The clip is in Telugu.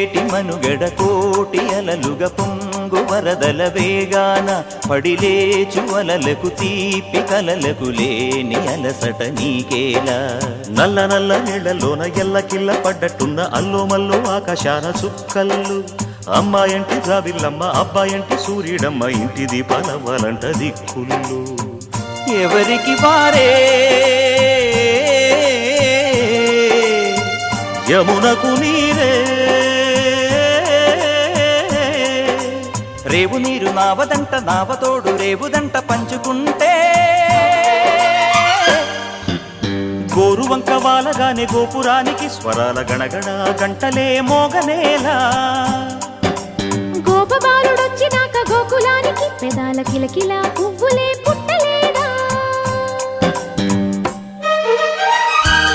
పొంగేటి మనుగడ కోటి అలలుగ పొంగు వరదల వేగాన పడిలేచు అలలకు తీపి కలలకు లేని అలసట నీకేలా నల్ల నల్ల నీళ్లలోన ఎల్లకిల్ల పడ్డట్టున్న అల్లో మల్లో ఆకాశాన చుక్కల్లు అమ్మాయంటి జాబిల్లమ్మ అబ్బాయంటి సూర్యుడమ్మ ఇంటి దీపాలవ్వాలంట దిక్కుళ్ళు ఎవరికి వారే యమునకు నీరే రేవు నీరు నావదంట నావతోడు రేవుదంట పంచుకుంటే గోరువంక వాలగానే గోపురానికి స్వరాల గణగణ గంటలే మోగనేలా గోపబాలుడొచ్చినాక గోకులానికి పెదాల కిలకిల పువ్వులే పుట్ట